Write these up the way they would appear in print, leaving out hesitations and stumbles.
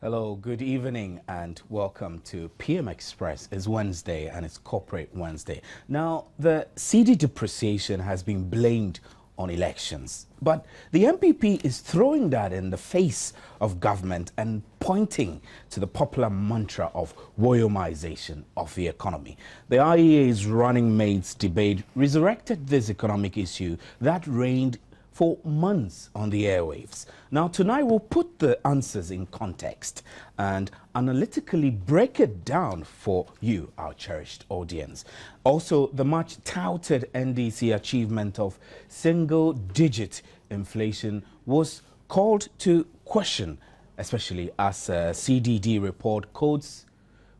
Hello, good evening, and welcome to PM Express. It's Wednesday and it's Corporate Wednesday. Now, the cedi depreciation has been blamed on elections, but the MPP is throwing that in the face of government and pointing to the popular mantra of Woyomization of the economy. The IEA's running mates debate resurrected this economic issue that reigned for months on the airwaves. Now, tonight we'll put the answers in context and analytically break it down for you, our cherished audience. Also, the much touted NDC achievement of single-digit inflation was called to question, especially as a CDD report quotes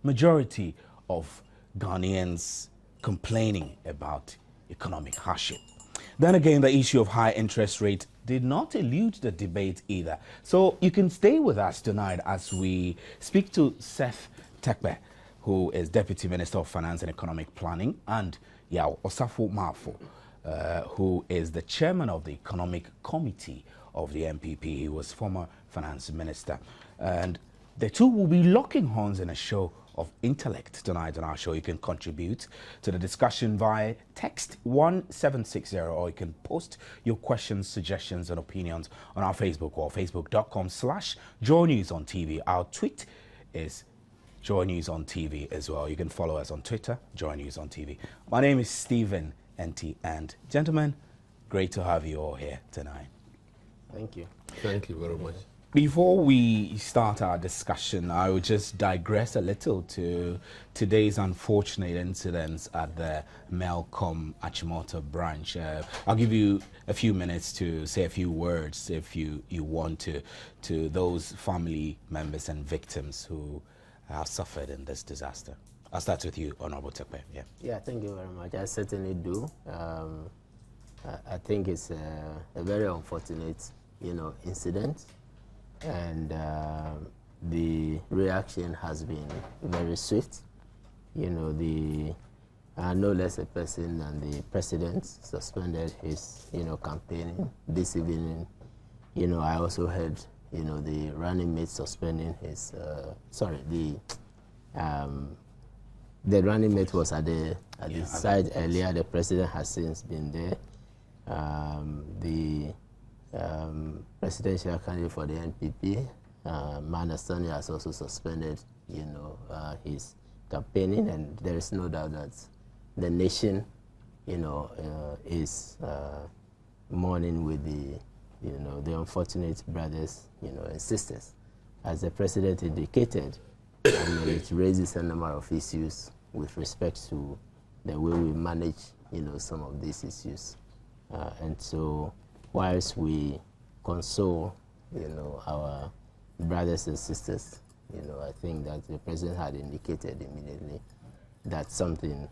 majority of Ghanaians complaining about economic hardship. Then again, the issue of high interest rate did not elude the debate either. So you can stay with us tonight as we speak to Seth Tekbe, who is Deputy Minister of Finance and Economic Planning, and Yao Osafo Mafo, who is the Chairman of the Economic Committee of the MPP. He was former Finance Minister. And the two will be locking horns in a show of intellect tonight on our show. You can contribute to the discussion via text 1760, or you can post your questions, suggestions and opinions on our Facebook or facebook.com/JoyNewsOnTV. Our tweet is Joy News on TV as well. You can follow us on Twitter, Joy News on TV. My name is Stephen NT, and gentlemen, great to have you all here tonight. Thank you. Thank you very much. Before we start our discussion, I will just digress a little to today's unfortunate incidents at the Melcom Achimota branch. I'll give you a few minutes to say a few words if you want to those family members and victims who have suffered in this disaster. I'll start with you, Honorable Tekbe. Yeah, thank you very much. I certainly do. I think it's a very unfortunate, incident. And the reaction has been very swift. No less a person than the president suspended his, campaigning. This evening, I also heard, the running mate suspending his, the running mate was at the side earlier. The president has since been there. The presidential candidate for the NPP, Manastani, has also suspended, his campaigning, and there is no doubt that the nation, is mourning with the unfortunate brothers, and sisters. As the president indicated, it raises a number of issues with respect to the way we manage, some of these issues, and so, whilst we console, our brothers and sisters, I think that the president had indicated immediately that something,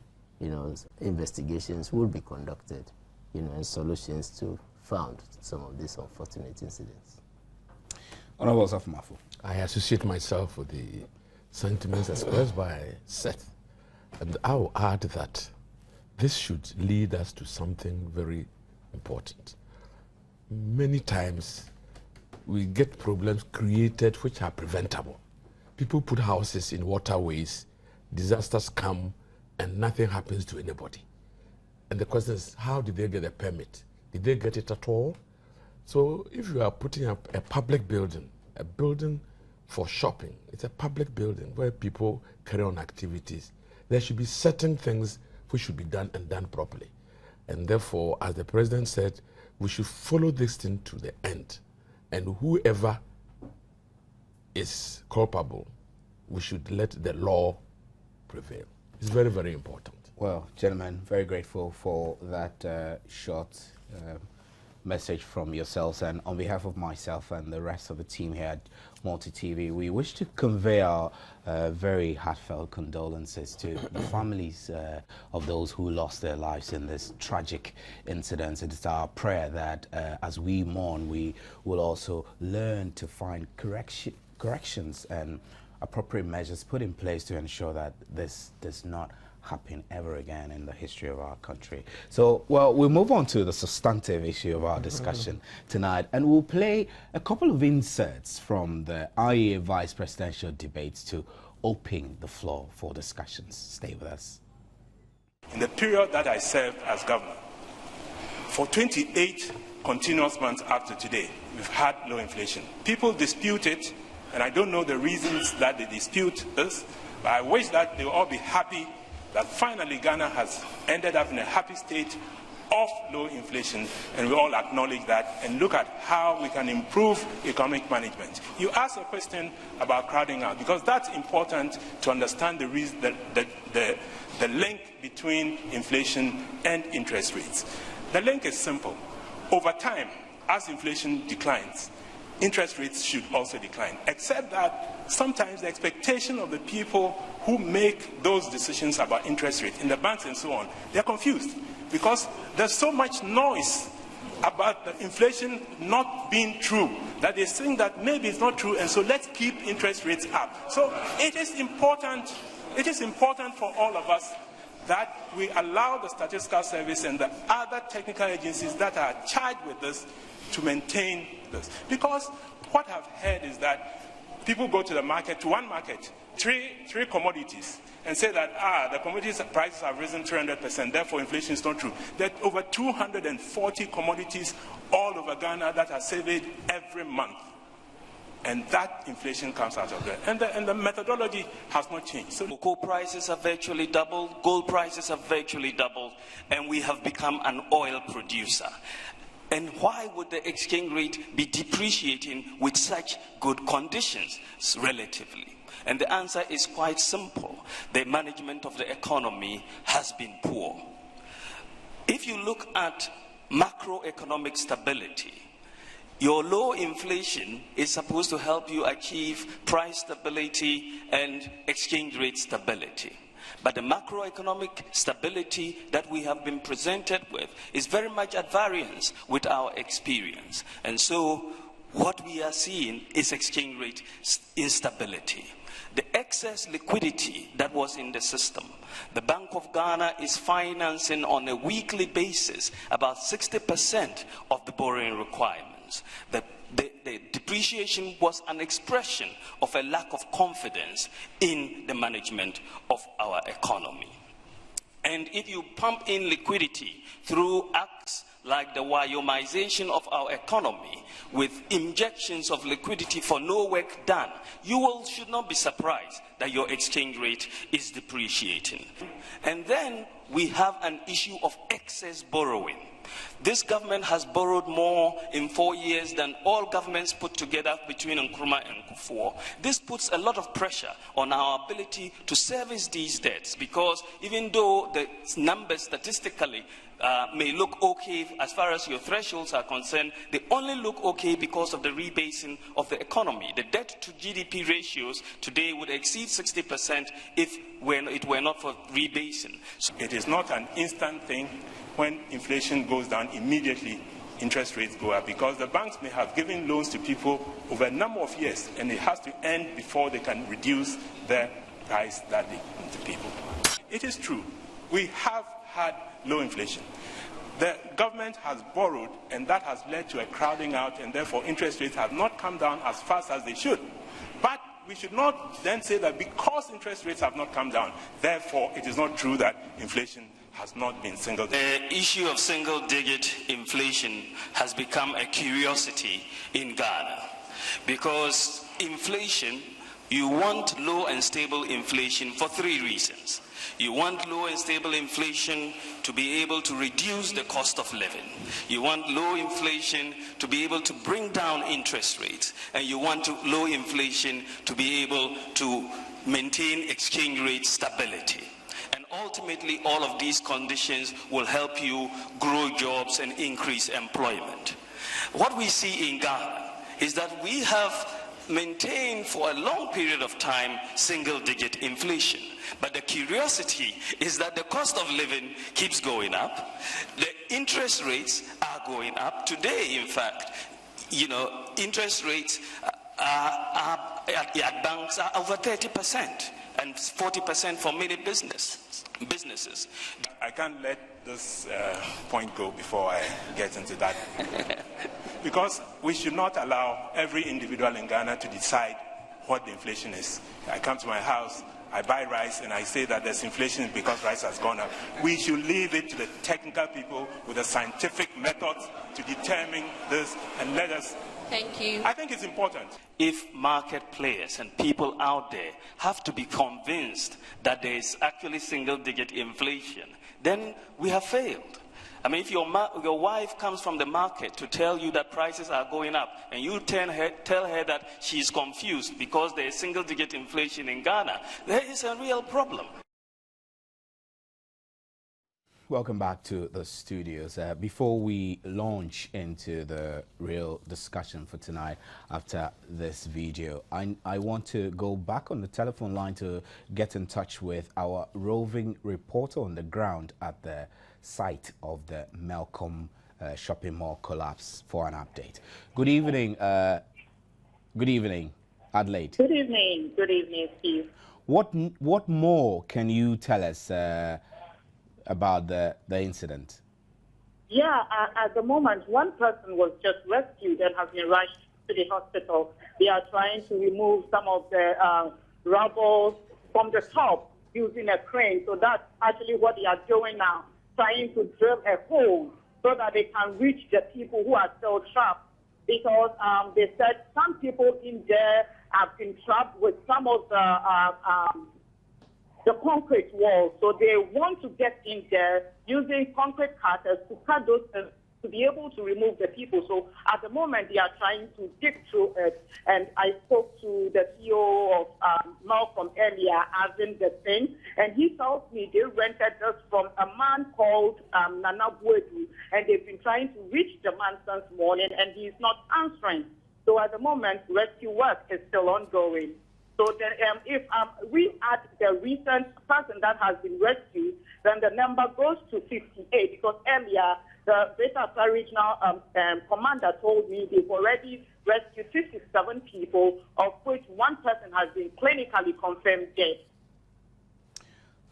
investigations would be conducted, and solutions to found some of these unfortunate incidents. Honorable Osafo. I associate myself with the sentiments expressed by Seth, and I will add that this should lead us to something very important. Many times we get problems created which are preventable. People put houses in waterways, disasters come, and nothing happens to anybody. And the question is, how did they get a permit? Did they get it at all? So if you are putting up a public building, a building for shopping, it's a public building where people carry on activities, there should be certain things which should be done and done properly. And therefore, as the president said, we should follow this thing to the end. And whoever is culpable, we should let the law prevail. It's very, very important. Well, gentlemen, very grateful for that short message from yourselves. And on behalf of myself and the rest of the team here at Multi TV, we wish to convey our very heartfelt condolences to the families of those who lost their lives in this tragic incident. It is our prayer that as we mourn, we will also learn to find corrections and appropriate measures put in place to ensure that this does not happen ever again in the history of our country. So, well, we'll move on to the substantive issue of our discussion tonight, and we'll play a couple of inserts from the IEA vice presidential debates to open the floor for discussions. Stay with us. In the period that I served as governor, for 28 continuous months after today, we've had low inflation. People dispute it, and I don't know the reasons that they dispute this, but I wish that they will all be happy that finally Ghana has ended up in a happy state of low inflation, and we all acknowledge that and look at how we can improve economic management. You asked a question about crowding out, because that's important to understand the reason, the link between inflation and interest rates. The link is simple. Over time, as inflation declines, interest rates should also decline, except that sometimes the expectation of the people who make those decisions about interest rates in the banks and so on, they're confused because there's so much noise about the inflation not being true that they think that maybe it's not true, and so let's keep interest rates up. So it is important for all of us that we allow the Statistical Service and the other technical agencies that are charged with this to maintain this. Because what I've heard is that people go to the market, to one market, three commodities, and say that the commodities prices have risen 300%, therefore inflation is not true. There are over 240 commodities all over Ghana that are surveyed every month. And that inflation comes out of there. And the methodology has not changed. So cocoa prices have virtually doubled, gold prices have virtually doubled, and we have become an oil producer. And why would the exchange rate be depreciating with such good conditions relatively? And the answer is quite simple. The management of the economy has been poor. If you look at macroeconomic stability, your low inflation is supposed to help you achieve price stability and exchange rate stability. But the macroeconomic stability that we have been presented with is very much at variance with our experience. And so what we are seeing is exchange rate instability. The excess liquidity that was in the system, the Bank of Ghana is financing on a weekly basis about 60% of the borrowing requirements. The depreciation was an expression of a lack of confidence in the management of our economy. And if you pump in liquidity through acts like the Wyomization of our economy with injections of liquidity for no work done, you should not be surprised that your exchange rate is depreciating. And then we have an issue of excess borrowing. This government has borrowed more in 4 years than all governments put together between Nkrumah and Kufuor. This puts a lot of pressure on our ability to service these debts, because even though the numbers statistically may look okay as far as your thresholds are concerned, they only look okay because of the rebasing of the economy. The debt to GDP ratios today would exceed 60% if it were not for rebasing. So it is not an instant thing. When inflation goes down, immediately interest rates go up, because the banks may have given loans to people over a number of years, and it has to end before they can reduce the price that they give to people. It is true, we have had low inflation. The government has borrowed, and that has led to a crowding out, and therefore interest rates have not come down as fast as they should. But we should not then say that because interest rates have not come down, therefore it is not true that inflation has not been single-digit. The issue of single-digit inflation has become a curiosity in Ghana, because inflation, you want low and stable inflation for 3 reasons. You want low and stable inflation to be able to reduce the cost of living. You want low inflation to be able to bring down interest rates. And you want low inflation to be able to maintain exchange rate stability. And ultimately, all of these conditions will help you grow jobs and increase employment. What we see in Ghana is that we have maintained for a long period of time single-digit inflation. But the curiosity is that the cost of living keeps going up. The interest rates are going up. Today, in fact, interest rates at banks are over 30%. and 40% for many businesses. I can't let this point go before I get into that. Because we should not allow every individual in Ghana to decide what the inflation is. I come to my house, I buy rice, and I say that there's inflation because rice has gone up. We should leave it to the technical people with the scientific methods to determine this and let us. Thank you. I think it's important. If market players and people out there have to be convinced that there is actually single-digit inflation, then we have failed. I mean, if your wife comes from the market to tell you that prices are going up, and you tell her that she's confused because there is single-digit inflation in Ghana, there is a real problem. Welcome back to the studios. Before we launch into the real discussion for tonight after this video, I want to go back on the telephone line to get in touch with our roving reporter on the ground at the site of the Melcombe shopping mall collapse for an update. Good evening. Good evening, Adelaide. Good evening, Steve. What more can you tell us about the incident? Yeah, at the moment, one person was just rescued and has been rushed to the hospital. They are trying to remove some of the rubble from the top using a crane. So that's actually what they are doing now, trying to drill a hole so that they can reach the people who are still trapped. Because they said some people in there have been trapped with some of the concrete walls. So they want to get in there using concrete cutters to cut those to be able to remove the people. So at the moment, they are trying to dig through it. And I spoke to the CEO of Malcolm earlier, asking the thing, and he told me they rented this from a man called Nana Bwedu, and they've been trying to reach the man since morning, and he is not answering. So at the moment, rescue work is still ongoing. So then, if we add the recent person that has been rescued, then the number goes to 58, because earlier the Greater Accra Regional Commander told me they've already rescued 57 people, of which one person has been clinically confirmed dead.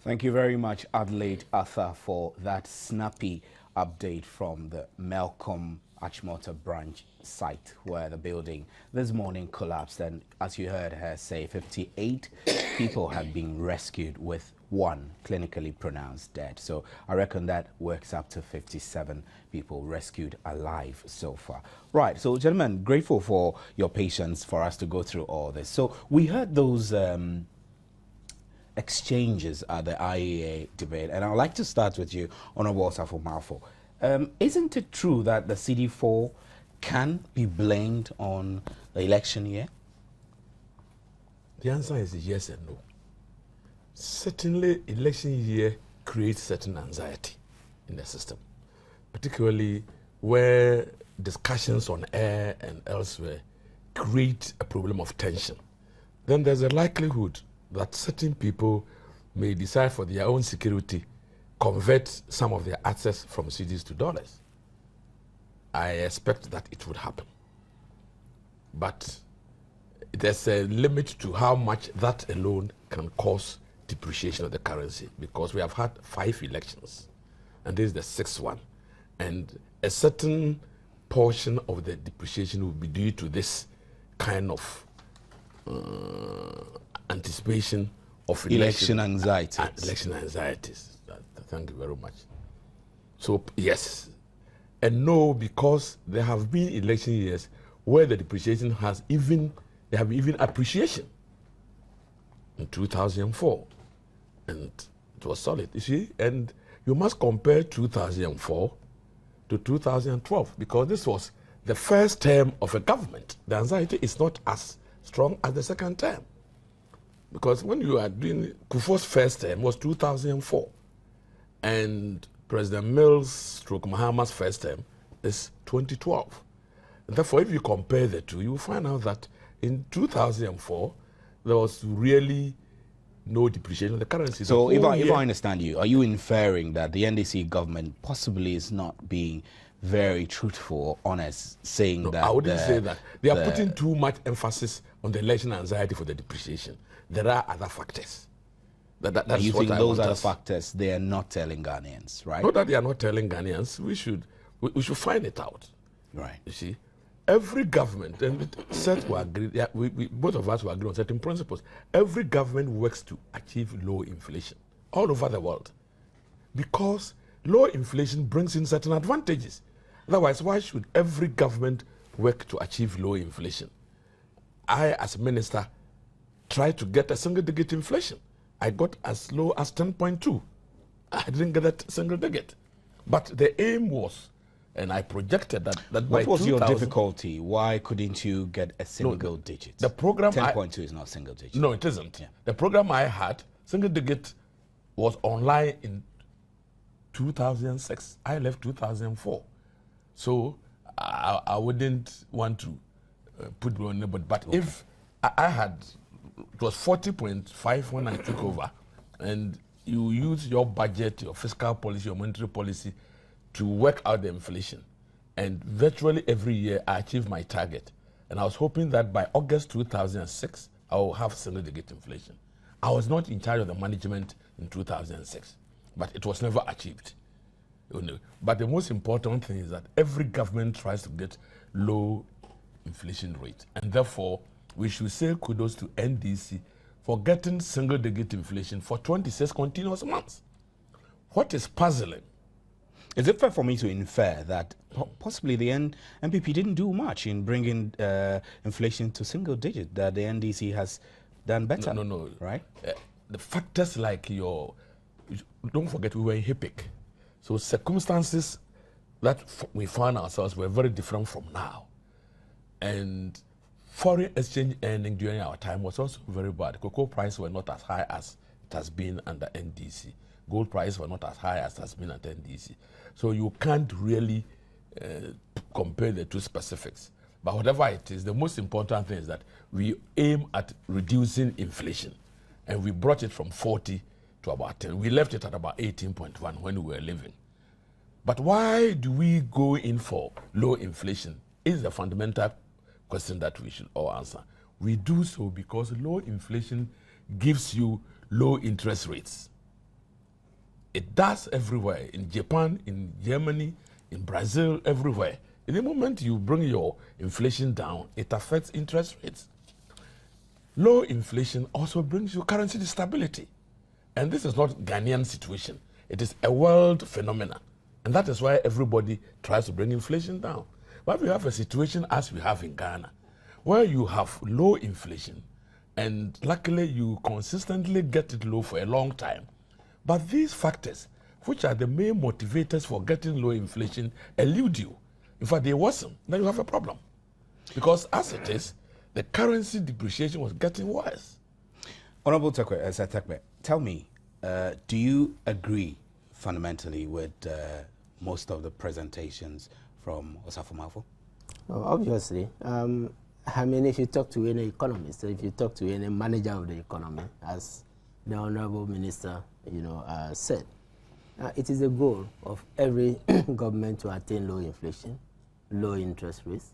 Thank you very much, Adelaide Arthur, for that snappy update from the Melcombe Achimota branch site where the building this morning collapsed, and as you heard her say, 58 people have been rescued with one clinically pronounced dead. So I reckon that works up to 57 people rescued alive so far. Right, so gentlemen, grateful for your patience for us to go through all this. So we heard those exchanges at the IEA debate, and I'd like to start with you, Honorable Osafo Marfo. Isn't it true that the CD4 can be blamed on the election year? The answer is yes and no. Certainly, election year creates certain anxiety in the system, particularly where discussions on air and elsewhere create a problem of tension. Then there's a likelihood that certain people may decide for their own security convert some of their assets from cedis to dollars. I expect that it would happen. But there's a limit to how much that alone can cause depreciation of the currency, because we have had 5 elections, and this is the 6th one. And a certain portion of the depreciation will be due to this kind of anticipation of election anxieties. Election anxieties. Thank you very much. So yes, and no, because there have been election years where the depreciation has even appreciation. In 2004, and it was solid. You see, and you must compare 2004 to 2012, because this was the first term of a government. The anxiety is not as strong as the second term, because when you are doing Kufuor's first term was 2004. And President Mills / Mahama's first term is 2012. And therefore, if you compare the two, you will find out that in 2004, there was really no depreciation of the currency. So if I understand you, are you inferring that the NDC government possibly is not being very truthful or honest, saying that... I wouldn't say that. They are putting too much emphasis on the election anxiety for the depreciation. There are other factors. That's you what think I those want are the us. factors they are not telling Ghanaians, right? Not that they are not telling Ghanaians. We should find it out. Right. You see, every government, and we agree, yeah, we both of us will agree on certain principles. Every government works to achieve low inflation all over the world, because low inflation brings in certain advantages. Otherwise, why should every government work to achieve low inflation? I, as minister, tried to get a single-digit inflation. I got as low as 10.2. I didn't get that single digit. But the aim was, and I projected that by What was your 2000 difficulty? Why couldn't you get a single digit? the program 10.2 is not single digit. No, it isn't. Yeah. The program I had, single digit, was online in 2006. I left 2004. So I wouldn't want to put on nobody. But if I had, it was 40.5 when I took over, and you use your budget, your fiscal policy, your monetary policy to work out the inflation. And virtually every year I achieved my target. And I was hoping that by August 2006, I will have single digit inflation. I was not in charge of the management in 2006, but it was never achieved. You know. But the most important thing is that every government tries to get low inflation rate. And therefore, we should say kudos to NDC for getting single digit inflation for 26 continuous months. What is puzzling? Is it fair for me to infer that possibly the NPP didn't do much in bringing inflation to single digit, that the NDC has done better? No. Right? The factors like don't forget we were in HIPIC. So circumstances that we found ourselves were very different from now. And foreign exchange earning during our time was also very bad. Cocoa prices were not as high as it has been under NDC. Gold prices were not as high as it has been at NDC. So you can't really compare the two specifics. But whatever it is, the most important thing is that we aim at reducing inflation. And we brought it from 40 to about 10. We left it at about 18.1 when we were living. But why do we go in for low inflation is the fundamental question that we should all answer. We do so because low inflation gives you low interest rates. It does everywhere, in Japan, in Germany, in Brazil, everywhere. In the moment you bring your inflation down, it affects interest rates. Low inflation also brings you currency stability. And this is not Ghanaian situation. It is a world phenomenon. And that is why everybody tries to bring inflation down. But we have a situation as we have in Ghana, where you have low inflation, and luckily you consistently get it low for a long time. But these factors, which are the main motivators for getting low inflation, elude you. In fact, they worsen. Then you have a problem. Because as it is, the currency depreciation was getting worse. Honorable Tekwe, tell me, do you agree fundamentally with most of the presentations from Osafo Mafo? Well, obviously. I mean, if you talk to any economist, if you talk to any manager of the economy, as the Honorable Minister, said, it is a goal of every government to attain low inflation, low interest rates,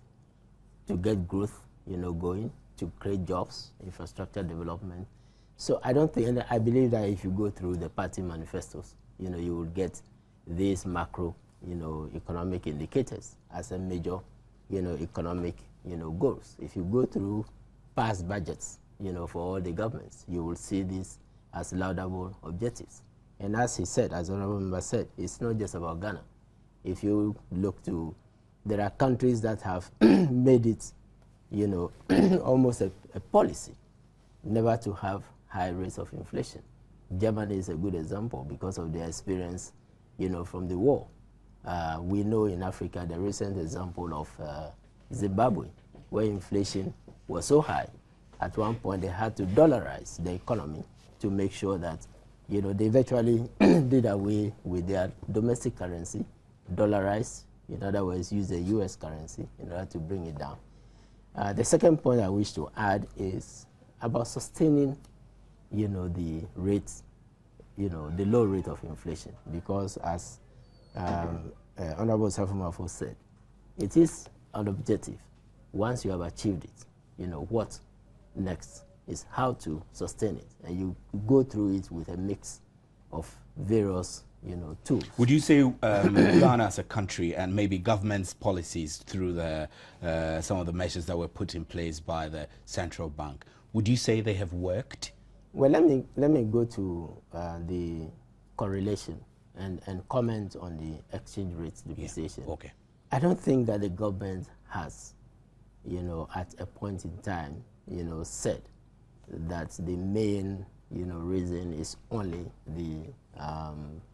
to get growth, going, to create jobs, infrastructure development. So I don't think, and I believe that if you go through the party manifestos, you will get these macro, economic indicators as a major, economic, goals. If you go through past budgets, for all the governments, you will see this as laudable objectives. And as he said, as Honorable Member said, it's not just about Ghana. If you look to, there are countries that have made it, almost a policy never to have high rates of inflation. Germany is a good example because of their experience, from the war. We know in Africa the recent example of Zimbabwe, where inflation was so high. At one point, they had to dollarize the economy to make sure that, they virtually did away with their domestic currency, dollarized, in other words, use the US currency in order to bring it down. The second point I wish to add is about sustaining, the rates, the low rate of inflation, because as Honorable Osafo Mafo said, it is an objective. Once you have achieved it, what next? is how to sustain it. And you go through it with a mix of various, tools. Would you say Ghana as a country and maybe government's policies through the some of the measures that were put in place by the central bank, would you say they have worked? Well, let me go to the correlation and comment on the exchange rate depreciation. Yeah. Okay. I don't think that the government has, at a point in time, said that the main, reason is only the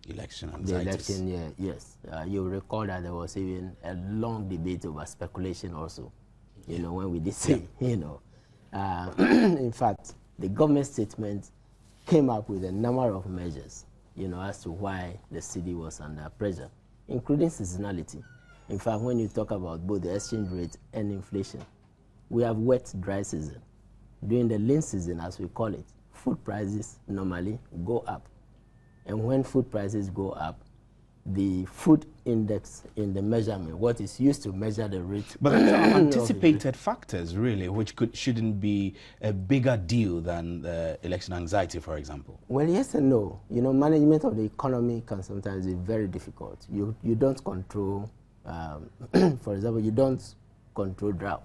election the anxieties. election year. Yes, you'll recall that there was even a long debate over speculation also. When we did say, in fact, the government statement came up with a number of measures, as to why the city was under pressure, including seasonality. In fact, when you talk about both the exchange rate and inflation, we have wet, dry season. During the lean season, as we call it, food prices normally go up. And when food prices go up, the food index in the measurement, what is used to measure the rate. But these are anticipated factors, really, which shouldn't be a bigger deal than the election anxiety, for example. Well, yes and no. Management of the economy can sometimes be very difficult. You don't control, for example, you don't control drought.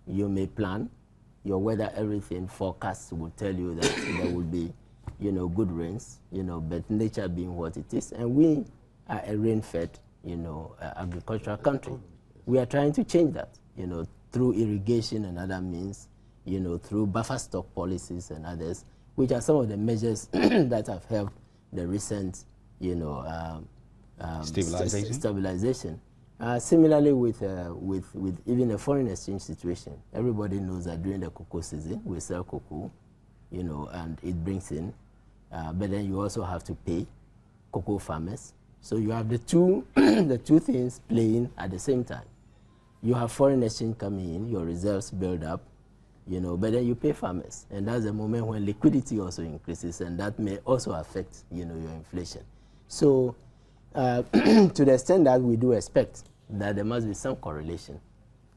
You may plan your weather, everything forecasts will tell you that there will be, good rains, but nature being what it is. And we are a rain-fed, agricultural country. We are trying to change that, through irrigation and other means, through buffer stock policies and others, which are some of the measures that have helped the recent, stabilization. Similarly, with even a foreign exchange situation, everybody knows that during the cocoa season, we sell cocoa, and it brings in, but then you also have to pay cocoa farmers. So you have the two, the two things playing at the same time. You have foreign exchange coming in, your reserves build up, but then you pay farmers, and that's the moment when liquidity also increases, and that may also affect, your inflation. So to the extent that we do expect that there must be some correlation,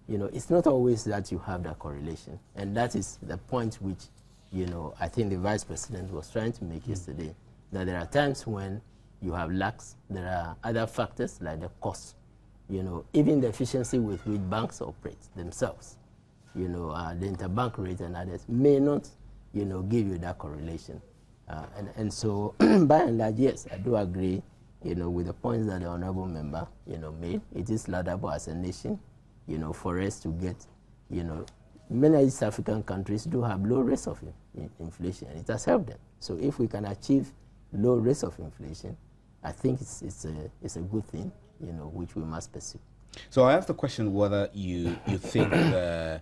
it's not always that you have that correlation. And that is the point which, I think the Vice President was trying to make yesterday, that there are times when you have lacks, there are other factors like the cost, even the efficiency with which banks operate themselves, the interbank rate and others may not, give you that correlation. And so, by and large, yes, I do agree, with the points that the honorable member, made. It is laudable as a nation, for us to get, many East African countries do have low rates of inflation. It has helped them. So if we can achieve low rates of inflation, I think it's a good thing, which we must pursue. So I asked the question whether you think the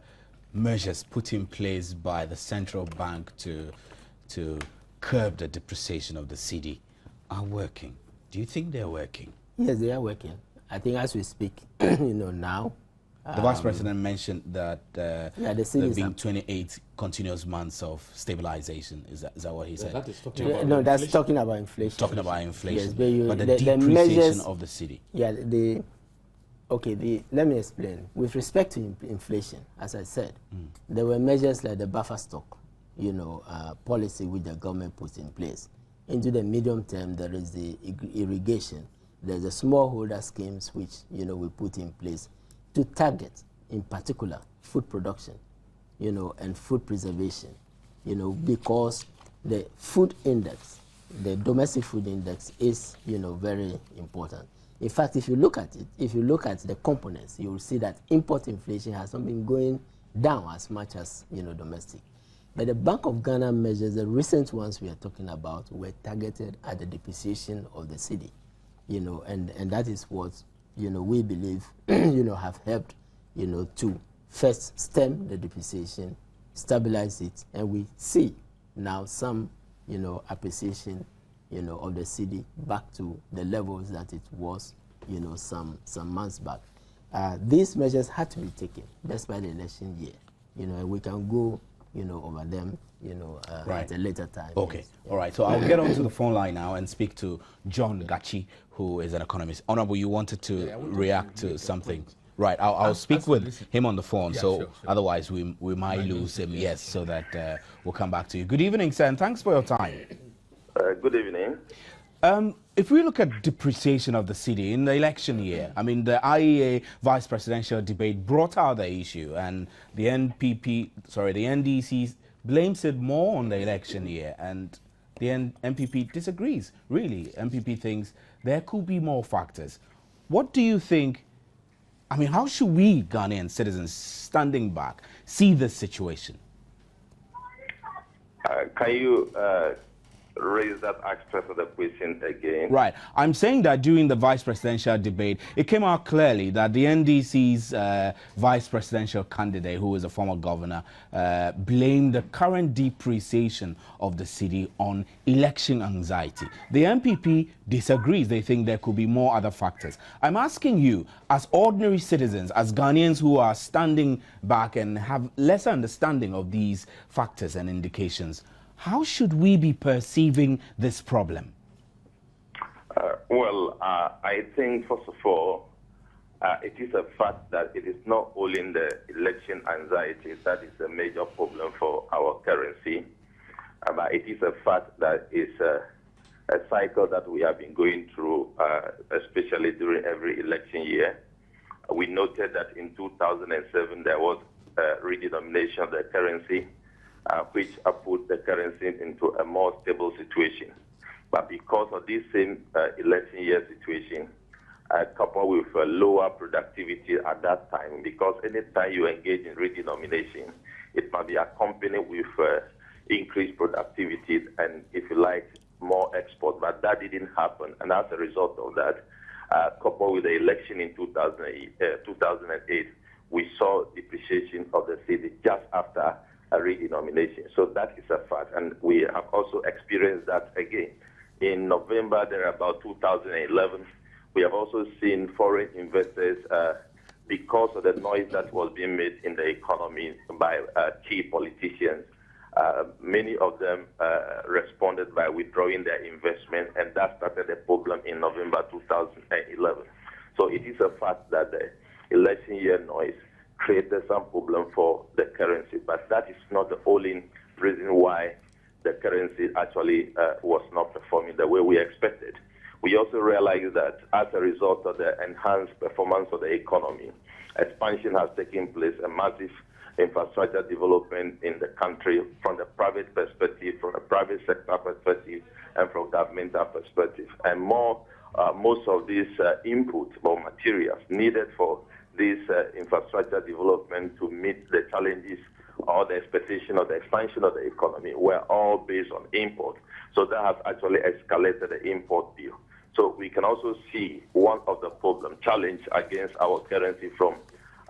measures put in place by the central bank to curb the depreciation of the cedi are working. Do you think they're working? Yes, they are working. I think as we speak, now. The Vice President mentioned that the there being 28 continuous months of stabilization. Is that what he said? That is talking about no, that's talking about inflation. Talking about inflation. Yes, but the depreciation measures, of the cedi. Yeah, let me explain. With respect to inflation, as I said, there were measures like the buffer stock, policy which the government put in place. Into the medium term, there is the irrigation. There's the smallholder schemes which, we put in place to target, in particular, food production, and food preservation, because the food index, the domestic food index is, very important. In fact, if you look at it, if you look at the components, you will see that import inflation has not been going down as much as, domestic. But the Bank of Ghana measures, the recent ones we are talking about, were targeted at the depreciation of the cedi, and that is what, we believe, have helped, to first stem the depreciation, stabilize it, and we see now some, appreciation, of the cedi back to the levels that it was, some months back. These measures had to be taken despite the election year, and we can go, over them, right. at a later time. Okay, yes. All right. So I'll get onto the phone line now and speak to John Gachi, who is an economist. Honorable, you wanted to react to something. Right, I'll speak with him on the phone, Yeah, so sure. otherwise we might lose him, yes, so that we'll come back to you. Good evening, sir, and thanks for your time. Good evening. If we look at depreciation of the city in the election year, I mean, the IEA vice presidential debate brought out the issue, and the NDC blames it more on the election year, and the MPP disagrees. Really, MPP thinks there could be more factors. What do you think? I mean, how should we, Ghanaian citizens standing back, see this situation? Can you raise that aspect of the question again? Right. I'm saying that during the vice presidential debate, it came out clearly that the NDC's vice presidential candidate, who is a former governor, blamed the current depreciation of the city on election anxiety. The MPP disagrees. They think there could be more other factors. I'm asking you, as ordinary citizens, as Ghanaians who are standing back and have less understanding of these factors and indications, how should we be perceiving this problem? I think, first of all, it is a fact that it is not only in the election anxiety that is a major problem for our currency, but it is a fact that it's a cycle that we have been going through, especially during every election year. We noted that in 2007 there was a redenomination of the currency, which put the currency into a more stable situation. But because of this same election year situation, coupled with lower productivity at that time, because anytime you engage in redenomination, it must be accompanied with increased productivity and, if you like, more export. But that didn't happen. And as a result of that, coupled with the election in 2008, we saw depreciation of the city just after a redenomination. So that is a fact. And we have also experienced that again. In November, there about 2011, we have also seen foreign investors, because of the noise that was being made in the economy by key politicians, many of them responded by withdrawing their investment, and that started the problem in November 2011. So it is a fact that the election year noise created some problem for the currency, but that is not the only reason why the currency actually was not performing the way we expected. We also realized that as a result of the enhanced performance of the economy, expansion has taken place, a massive infrastructure development in the country from the private perspective, from the private sector perspective, and from governmental perspective. And most of these inputs or materials needed for this infrastructure development to meet the challenges or the expectation of the expansion of the economy were all based on import. So that has actually escalated the import bill. So we can also see one of the challenge against our currency from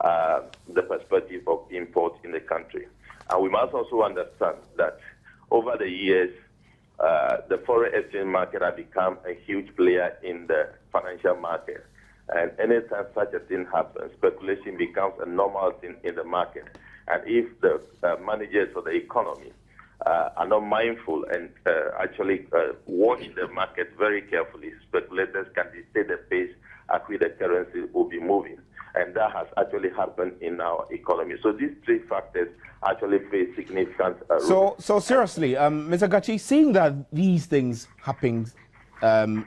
the perspective of import in the country. And we must also understand that over the years, the foreign exchange market has become a huge player in the financial market. And anytime such a thing happens, speculation becomes a normal thing in the market. And if the managers of the economy are not mindful and actually watch the market very carefully, speculators can dictate the pace at which the currency will be moving. And that has actually happened in our economy. So these three factors actually face significant So seriously, Mr. Gachi, seeing that these things happen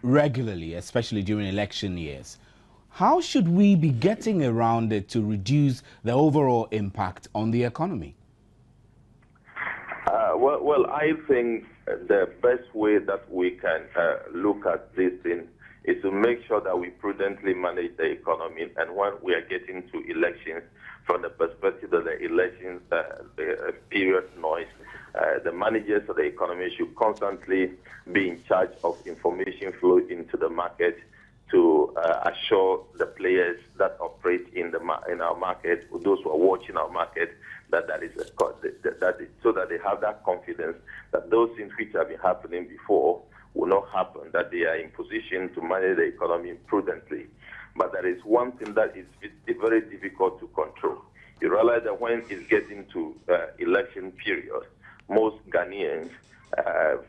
regularly, especially during election years, how should we be getting around it to reduce the overall impact on the economy? Well, I think the best way that we can look at this thing is to make sure that we prudently manage the economy. And when we are getting to elections, from the perspective of the elections period noise, the managers of the economy should constantly be in charge of information flow into the market to assure the players that operate in our market, those who are watching our market, that is so that they have that confidence that those things which have been happening before will not happen, that they are in position to manage the economy prudently. But there is one thing that is very difficult to control. You realize that when it's getting to election period, most Ghanaians,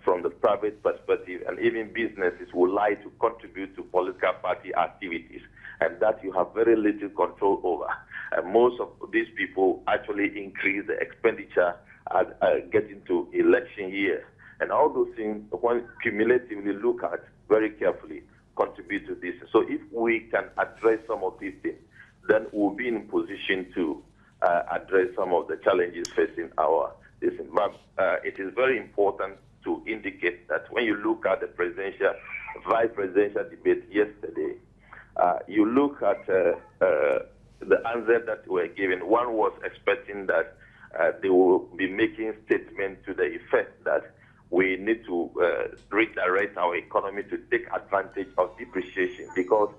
from the private perspective and even businesses, would like to contribute to political party activities. and that you have very little control over. And most of these people actually increase the expenditure at getting to election year. And all those things, when cumulatively look at very carefully, contribute to this. So if we can address some of these things, then we'll be in position to address some of the challenges facing our nation. But it is very important to indicate that when you look at the presidential, vice presidential debate yesterday, you look at the answer that were given. One was expecting that they will be making statements to the effect that we need to redirect our economy to take advantage of depreciation, because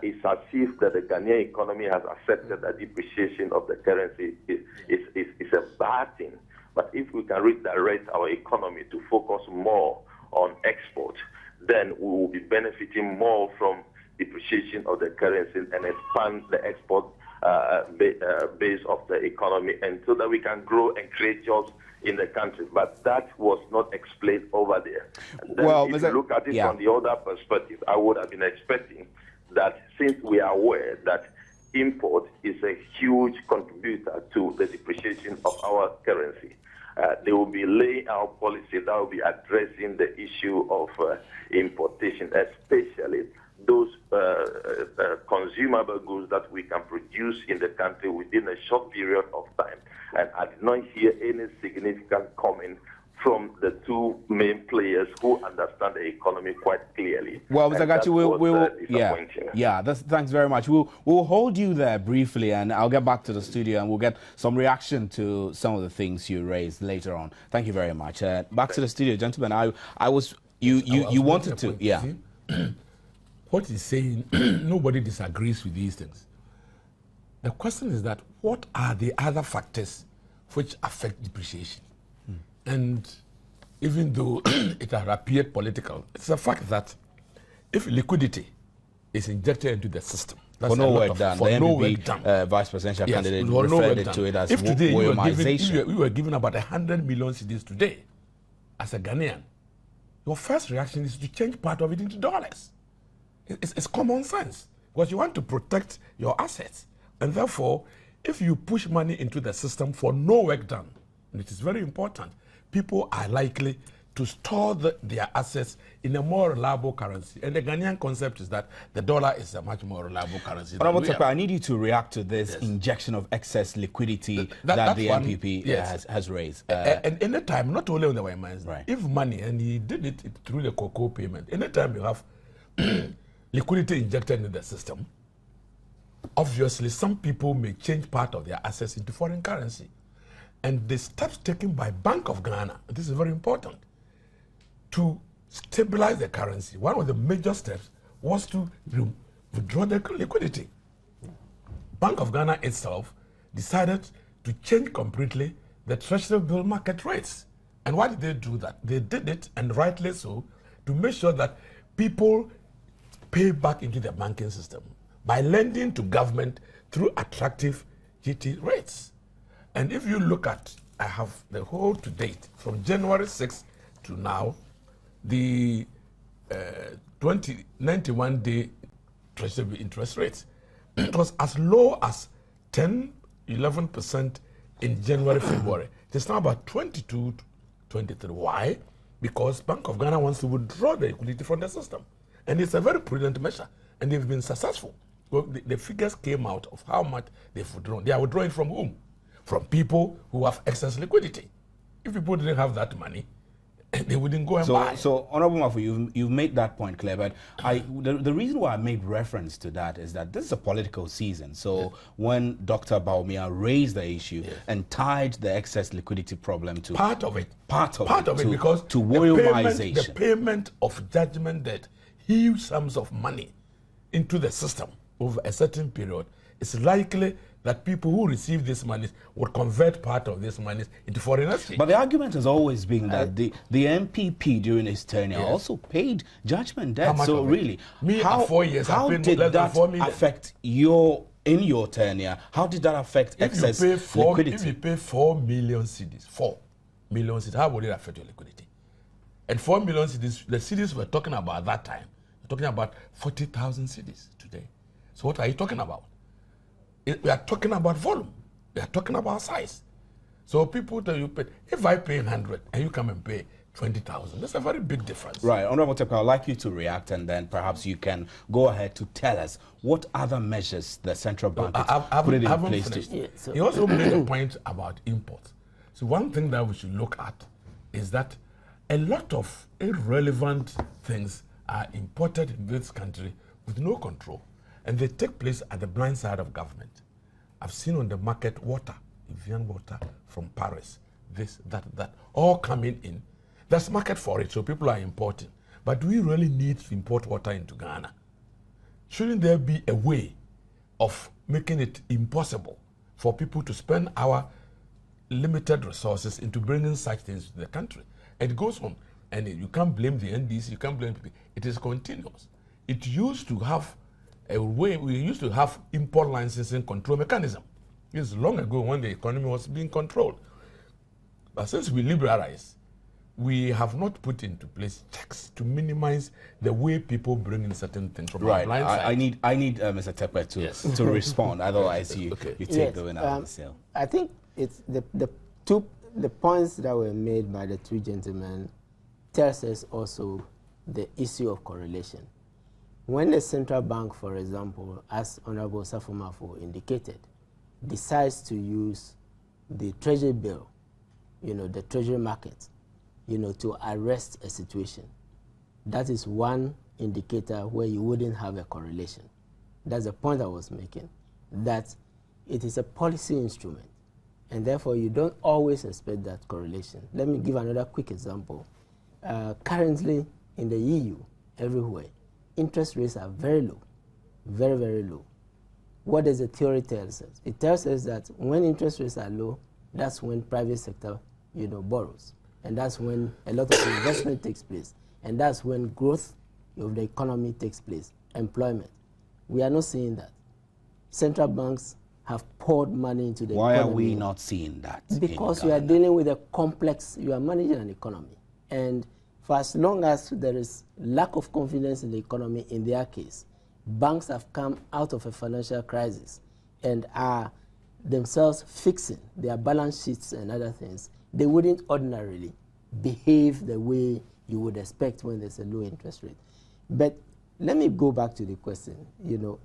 it's as if that the Ghanaian economy has accepted that depreciation of the currency is a bad thing. But if we can redirect our economy to focus more on export, then we will be benefiting more from depreciation of the currency and expand the export base of the economy, and so that we can grow and create jobs in the country. But that was not explained over there. Well, if you look at it from the other perspective, I would have been expecting that, since we are aware that import is a huge contributor to the depreciation of our currency, they will be laying out policy that will be addressing the issue of importation, especially those consumable goods that we can produce in the country within a short period of time. And I did not hear any significant comment from the two main players who understand the economy quite clearly. Well, Mr. Gachi, thanks very much. We'll hold you there briefly, and I'll get back to the studio, and we'll get some reaction to some of the things you raised later on. Thank you very much. Back to the studio, gentlemen. You wanted to, What he's saying, nobody disagrees with these things. The question is that, what are the other factors which affect depreciation? And even though it has appeared political, it's a fact that if liquidity is injected into the system, that's for no work done. The NPP vice presidential candidate referred to it as woyomization. We were given about 100 million cedis today, as a Ghanaian, your first reaction is to change part of it into dollars. It's common sense, because you want to protect your assets. And therefore, if you push money into the system for no work done, and it is very important, people are likely to store their assets in a more reliable currency. And the Ghanaian concept is that the dollar is a much more reliable currency. I need you to react to this injection of excess liquidity that the NPP has raised. And anytime, not only on the Wayman's, if money, and he did it through the cocoa payment, anytime you have liquidity injected in the system, obviously some people may change part of their assets into foreign currency. And the steps taken by Bank of Ghana, this is very important, to stabilize the currency, one of the major steps was to withdraw the liquidity. Bank of Ghana itself decided to change completely the treasury bill market rates. And why did they do that? They did it, and rightly so, to make sure that people pay back into the banking system by lending to government through attractive GT rates. And if you look at, I have the whole to date, from January 6th to now, the 91-day treasury interest rates. It was as low as 10-11% in January, February. It is now about 22 to 23. Why? Because Bank of Ghana wants to withdraw the liquidity from the system. And it's a very prudent measure, and they've been successful. Well, the figures came out of how much they've withdrawn. They are withdrawing from whom? From people who have excess liquidity. If people didn't have that money, they wouldn't go and buy. So, Honorable Mafu, you've made that point clear, but the reason why I made reference to that is that this is a political season. So when Dr. Bawumia raised the issue and tied the excess liquidity problem to part of it, because to woyomization, the payment of judgment debt, huge sums of money into the system over a certain period, it's likely that people who receive this money would convert part of this money into foreign exchange. But the argument has always been that the MPP during his tenure also paid judgment debt. So really, how 4 years, how did that affect in your tenure? How did that affect excess liquidity? If you pay 4 million cedis, 4 million cedis, how would it affect your liquidity? And 4 million cedis, the cedis we're talking about that time, we're talking about 40,000 cedis today. So what are you talking about? We are talking about volume. We are talking about size. So people tell you, pay, if I pay 100 and you come and pay 20,000, that's a very big difference. Right, Honorable Tepka, I'd like you to react, and then perhaps you can go ahead to tell us what other measures the central bank is putting in place to. Yeah, so he also made a point about imports. So one thing that we should look at is that a lot of irrelevant things are imported in this country with no control, and they take place at the blind side of government. I've seen on the market water, Evian water from Paris, this, that, all coming in. There's market for it, so people are importing. But do we really need to import water into Ghana? Shouldn't there be a way of making it impossible for people to spend our limited resources into bringing such things to the country? And it goes on. And you can't blame the NDC, you can't blame people. It is continuous. It used to have a way, we used to have import licensing control mechanism. It's long ago when the economy was being controlled. But since we liberalized, we have not put into place checks to minimize the way people bring in certain things from our blind side. I need Mr. Tepka to respond. Otherwise, you take the win out of the sale. I think it's the points that were made by the two gentlemen tells us also the issue of correlation. When the central bank, for example, as Honorable Safumafo indicated, decides to use the treasury bill, the treasury market, to arrest a situation, that is one indicator where you wouldn't have a correlation. That's the point I was making, that it is a policy instrument, and therefore you don't always expect that correlation. Let me give another quick example. Currently in the EU, everywhere, interest rates are very low, very, very low. What does the theory tell us? It tells us that when interest rates are low, that's when private sector, borrows. And that's when a lot of investment takes place. And that's when growth of the economy takes place, employment. We are not seeing that. Central banks have poured money into the economy. Why are we not seeing that? Because you are dealing with a complex, you are managing an economy. And for as long as there is lack of confidence in the economy, in their case, banks have come out of a financial crisis and are themselves fixing their balance sheets and other things. They wouldn't ordinarily behave the way you would expect when there's a low interest rate. But let me go back to the question.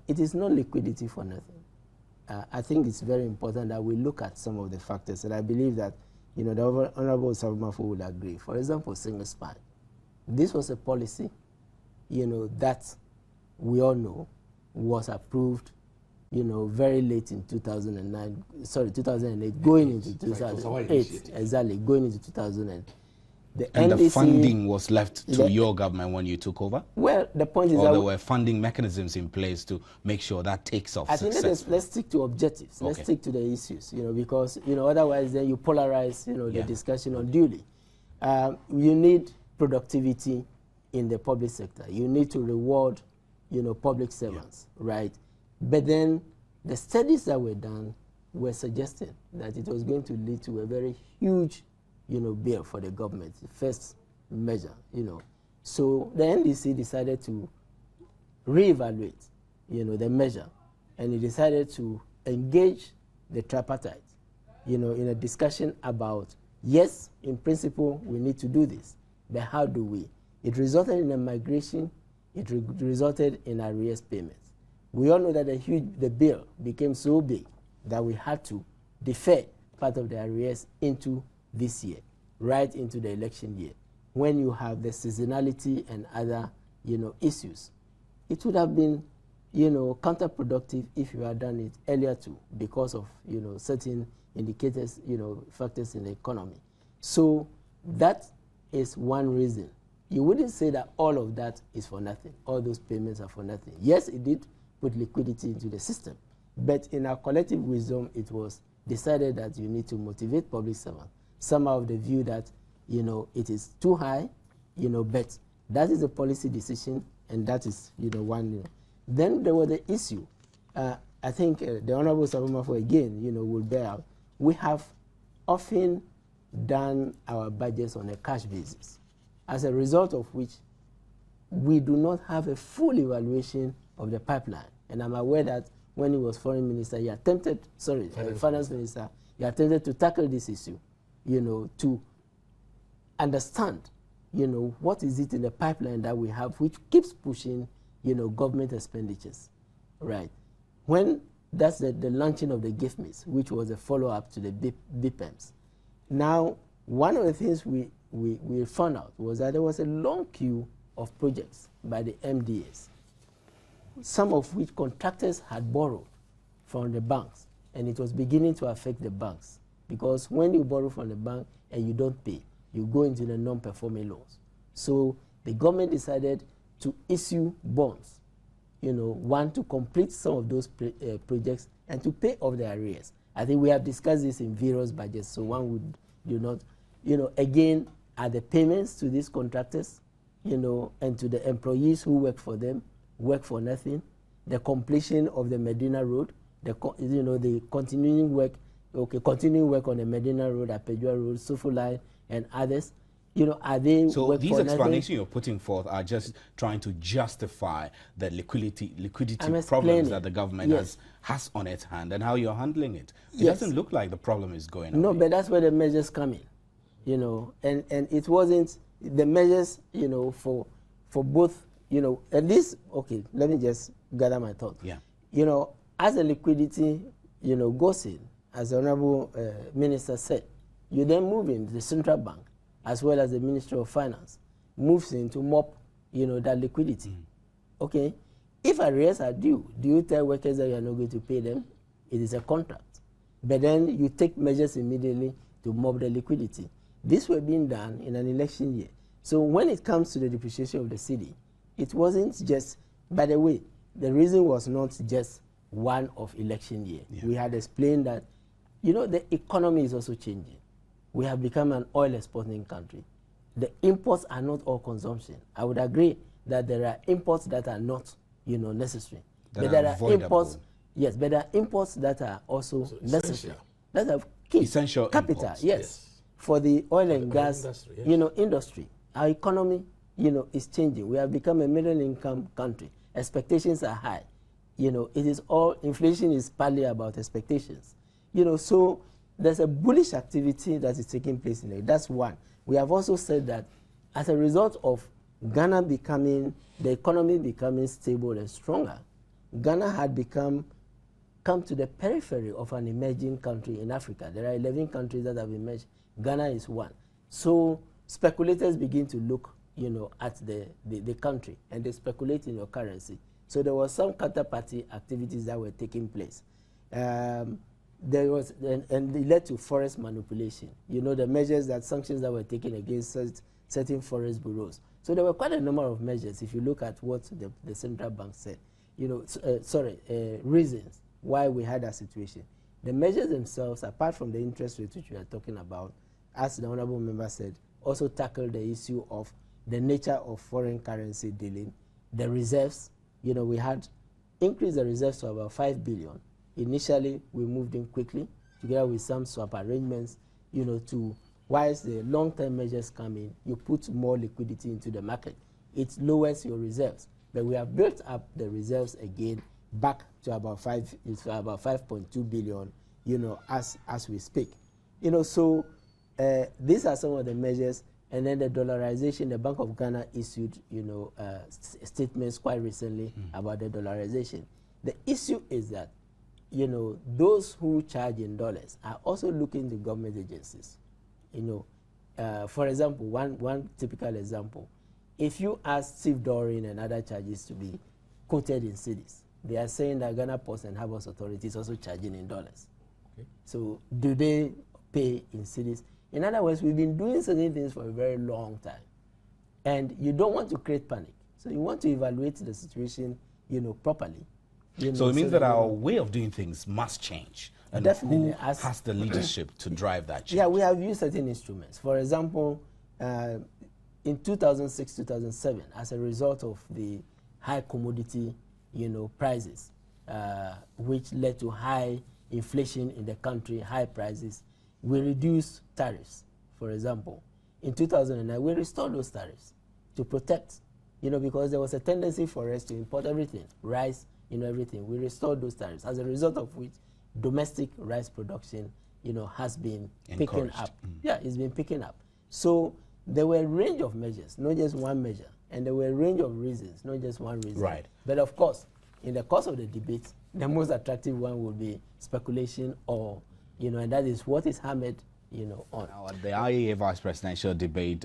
It is not liquidity for nothing. I think it's very important that we look at some of the factors, and I believe that the Honorable Savumafo will agree. For example, single spine. This was a policy, that we all know was approved, very late in 2008, going into 2008, exactly, going into 2008. And the funding was left to your government when you took over? Well, the point is that there were funding mechanisms in place to make sure that takes off. I think let's stick to objectives. Let's stick to the issues, because, otherwise then you polarize, the discussion unduly. You need productivity in the public sector. You need to reward, public servants, right? But then the studies that were done were suggesting that it was going to lead to a very huge bill for the government, the first measure, So the NDC decided to reevaluate, the measure, and it decided to engage the tripartite, in a discussion about, yes, in principle, we need to do this, but how do we? It resulted in a migration, it resulted in arrears payments. We all know that the bill became so big that we had to defer part of the arrears into this year, right into the election year, when you have the seasonality and other, issues. It would have been, counterproductive if you had done it earlier too, because of, certain indicators, factors in the economy. So that is one reason. You wouldn't say that all of that is for nothing. All those payments are for nothing. Yes, it did put liquidity into the system, but in our collective wisdom, it was decided that you need to motivate public servants. Some are of the view that, it is too high, but that is a policy decision, and that is, one. Then there was the issue. I think the Honorable Savumafo again, will bear out. We have often done our budgets on a cash basis, as a result of which we do not have a full evaluation of the pipeline And I'm aware that when he was foreign minister, he attempted, finance minister, he attempted to tackle this issue, you know, to understand, you know, what is it in the pipeline that we have which keeps pushing, you know, government expenditures, right? When that's the launching of the gift mix, which was a follow-up to the BPMs. Now, one of the things we found out was that there was a long queue of projects by the MDAs, some of which contractors had borrowed from the banks, and it was beginning to affect the banks, because when you borrow from the bank and you don't pay, you go into the non-performing loans. So the government decided to issue bonds, you know, one, to complete some of those projects and to pay off the arrears. I think we have discussed this in various budgets, so one would do not, you know, again, are the payments to these contractors, you know, and to the employees who work for them, work for nothing, the completion of the Medina Road, you know, the continuing work on the Medina Road, Apejua Road, Sufu Line, and others. You know, are they so work these for explanations nothing? you're putting forth are just trying to justify the liquidity I'm problems that the government yes. has on its hand and how you're handling it. It Yes. doesn't look like the problem is going No, away. but that's where the measures come in, you know, and it wasn't the measures, you know, for both, you know, at least, okay, let me just gather my thoughts. Yeah. You know, as the liquidity, you know, goes in, as the Honorable Minister said, you then move in the central bank, as well as the Ministry of Finance, moves in to mop, you know, that liquidity. Okay? If arrears are due, do you tell workers that you are not going to pay them? It is a contract. But then you take measures immediately to mop the liquidity. This were being done in an election year. So when it comes to the depreciation of the cedi, it wasn't just, by the way, the reason was not just one of election year. Yeah. We had explained that, you know, the economy is also changing. We have become an oil exporting country. The imports are not all consumption. I would agree that there are imports that are not, you know, necessary. But there are imports, yes, but there are imports that are also necessary. That are key. Essential capital, imports. yes. For the oil and gas, industry, yes. you know, industry. Our economy, you know, is changing. We have become a middle income country. Expectations are high. You know, it is all, inflation is partly about expectations. You know, so there's a bullish activity that is taking place in it. That's one. We have also said that as a result of Ghana becoming, the economy becoming stable and stronger, Ghana had come to the periphery of an emerging country in Africa. There are 11 countries that have emerged. Ghana is one. So speculators begin to look, you know, at the country, and they speculate in your currency. So there was some counterparty activities that were taking place. There was, and it led to forest manipulation. You know, the measures that sanctions that were taken against certain forest bureaus. So there were quite a number of measures. If you look at what the central bank said, you know, reasons why we had that situation. The measures themselves, apart from the interest rate which we are talking about, as the honorable member said, also tackled the issue of the nature of foreign currency dealing, the reserves. You know, we had increased the reserves to about 5 billion. Initially, we moved in quickly, together with some swap arrangements, you know, to, whilst the long-term measures come in, you put more liquidity into the market. It lowers your reserves. But we have built up the reserves again back to about 5.2 billion, you know, as we speak. You know, so these are some of the measures. And then the dollarization, the Bank of Ghana issued, you know, statements quite recently about the dollarization. The issue is that, you know, those who charge in dollars are also looking to government agencies. You know, for example, one typical example, if you ask Chief Doring and other charges to be quoted in cedis, they are saying that Ghana Ports and Harbours Authority is also charging in dollars. Okay. So do they pay in cedis? In other words, we've been doing certain things for a very long time. And you don't want to create panic. So you want to evaluate the situation, you know, properly. You know, so it means that our way of doing things must change. And definitely. Who has the leadership to drive that change? Yeah, we have used certain instruments. For example, in 2006, 2007, as a result of the high commodity, you know, prices, which led to high inflation in the country, high prices, we reduced tariffs. For example, in 2009, we restored those tariffs to protect, you know, because there was a tendency for us to import everything, rice, everything. We restored those tariffs, as a result of which domestic rice production, has been picking up. Yeah, it's been picking up. So there were a range of measures, not just one measure, and there were a range of reasons, not just one reason. Right. But of course, in the course of the debate, the most attractive one will be speculation, or, and that is what is hammered, on. Now, at the IEA vice presidential debate,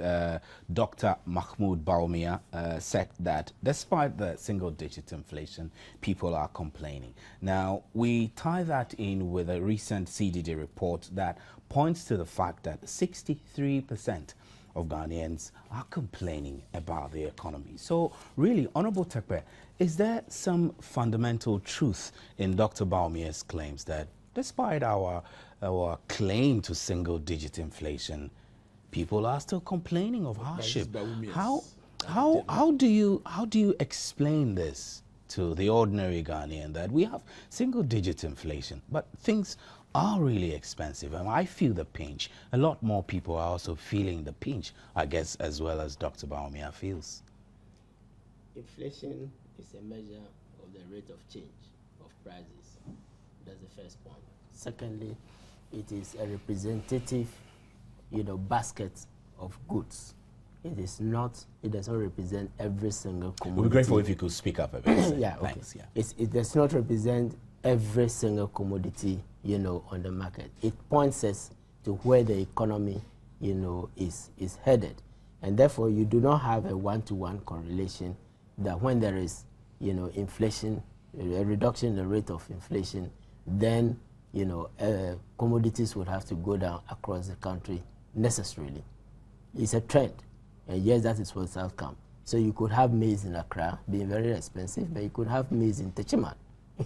Dr. Mahmoud Bawumia said that despite the single-digit inflation, people are complaining. Now, we tie that in with a recent CDD report that points to the fact that 63% of Ghanaians are complaining about the economy. So, really, Honorable Tekpe, is there some fundamental truth in Dr. Bawumia's claims that despite our claim to single-digit inflation, people are still complaining of hardship? How do you explain this to the ordinary Ghanaian, that we have single-digit inflation, but things are really expensive? And I feel the pinch. A lot more people are also feeling the pinch, I guess, as well as Dr. Bawumia feels. Inflation is a measure of the rate of change of prices. That's the first point. Secondly, it is a representative, basket of goods. It does not represent every single commodity. It would be grateful if you could speak up a bit. Yeah, okay. Thanks, yeah. It does not represent every single commodity, on the market. It points us to where the economy, is headed. And therefore, you do not have a one-to-one correlation that when there is, inflation, a reduction in the rate of inflation, then, commodities would have to go down across the country necessarily. It's a trend. And yes, that is what's outcome. So you could have maize in Accra being very expensive, but you could have maize in Techiman,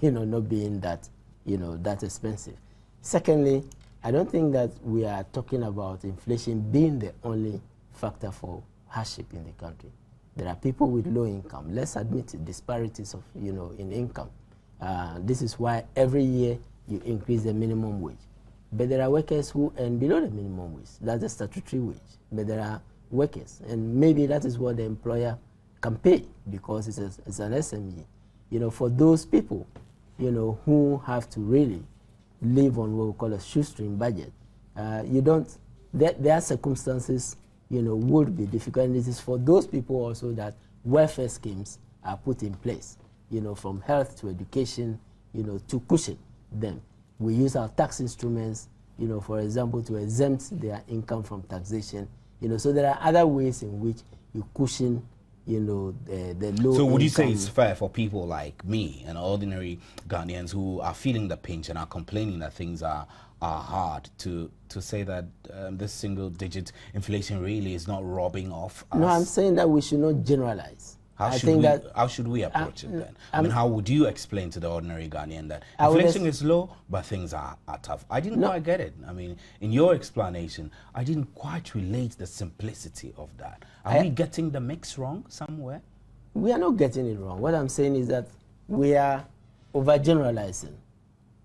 not being that, that expensive. Secondly, I don't think that we are talking about inflation being the only factor for hardship in the country. There are people with low income. Let's admit it, disparities of, in income. This is why every year you increase the minimum wage. But there are workers who earn below the minimum wage. That's the statutory wage. But there are workers, and maybe that is what the employer can pay because it's an SME. For those people, who have to really live on what we call a shoestring budget, their circumstances, would be difficult. And it is for those people also that welfare schemes are put in place, from health to education, to cushion them. We use our tax instruments, for example, to exempt their income from taxation. So there are other ways in which you cushion, the low. So would you say it's fair for people like me and ordinary Ghanaians who are feeling the pinch and are complaining that things are hard to say that this single-digit inflation really is not rubbing off us? No, I'm saying that we should not generalize. How should we approach it then? How would you explain to the ordinary Ghanaian that inflation is low, but things are tough? I didn't quite get it. I mean, in your explanation, I didn't quite relate the simplicity of that. Are we getting the mix wrong somewhere? We are not getting it wrong. What I'm saying is that we are overgeneralizing,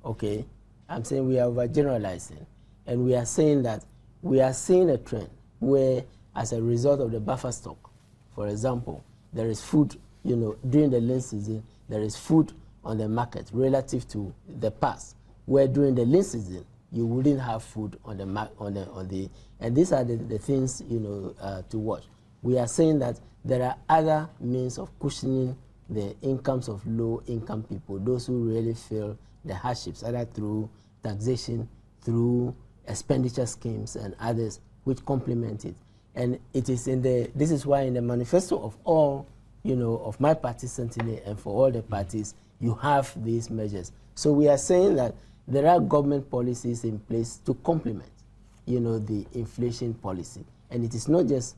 okay? I'm saying we are overgeneralizing. And we are saying that we are seeing a trend where, as a result of the buffer stock, for example, there is food, during the lean season, there is food on the market relative to the past, where during the lean season, you wouldn't have food on the and these are the things, to watch. We are saying that there are other means of cushioning the incomes of low-income people, those who really feel the hardships, either through taxation, through expenditure schemes and others which complement it. And it is this is why in the manifesto of all, of my party, Sentinel, and for all the parties, you have these measures. So we are saying that there are government policies in place to complement, the inflation policy. And it is not just,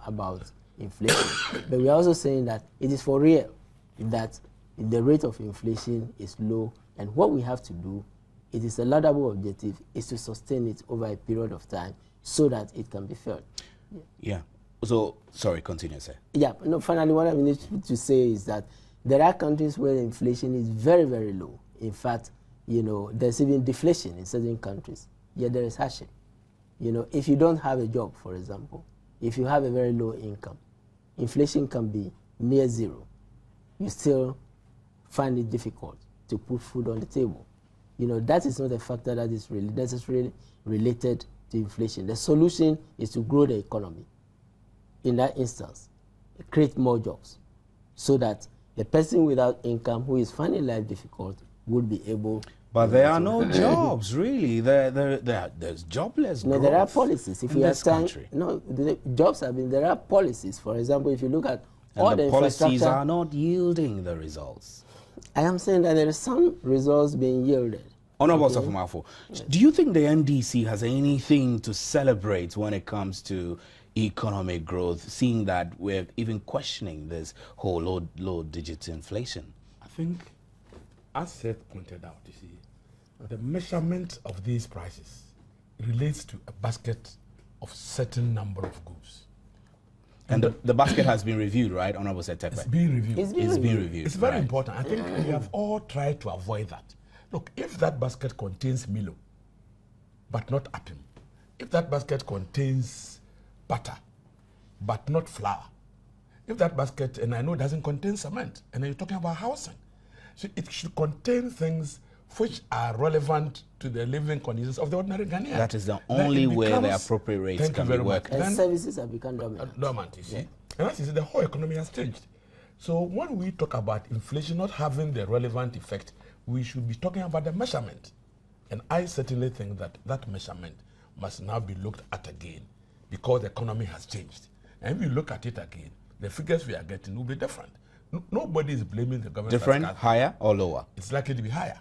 about inflation, but we are also saying that it is for real that the rate of inflation is low, and what we have to do, it is a laudable objective, is to sustain it over a period of time so that it can be felt. Yeah. So, sorry, continue, sir. Yeah, no, finally, what I need to say is that there are countries where inflation is very, very low. In fact, there's even deflation in certain countries. Yet there is hardship. If you don't have a job, for example, if you have a very low income, inflation can be near zero. You still find it difficult to put food on the table. That is not a factor that is really necessarily related to inflation. The solution is to grow the economy. In that instance, create more jobs so that the person without income who is finding life difficult would be able. But there are no jobs, really. There's jobless growth. No, there are policies. If in we this have time, country. no, the jobs have been. There are policies. For example, if you look at And all the policies infrastructure, are not yielding the results. I am saying that there are some results being yielded. Honorable Safumafo, do you think the NDC has anything to celebrate when it comes to economic growth, seeing that we're even questioning this whole low-digit inflation? I think, as Seth pointed out, you see, the measurement of these prices relates to a basket of certain number of goods. And the basket has been reviewed, right, Honorable Setepe? It's being reviewed. It's been reviewed. It's very right. important. I think we have all tried to avoid that. Look, if that basket contains Milo, but not Apim, if that basket contains butter, but not flour, if that basket, and I know it doesn't contain cement, and then you're talking about housing, so it should contain things which are relevant to the living conditions of the ordinary Ghanaian. That is the only way the appropriate rates can be worked. And services have become dominant. Dormant, you see. Yeah. And that is the whole economy has changed. So when we talk about inflation not having the relevant effect, we should be talking about the measurement. And I certainly think that that measurement must now be looked at again because the economy has changed. And if you look at it again, the figures we are getting will be different. Nobody is blaming the government. Different, higher or lower? It's likely to be higher.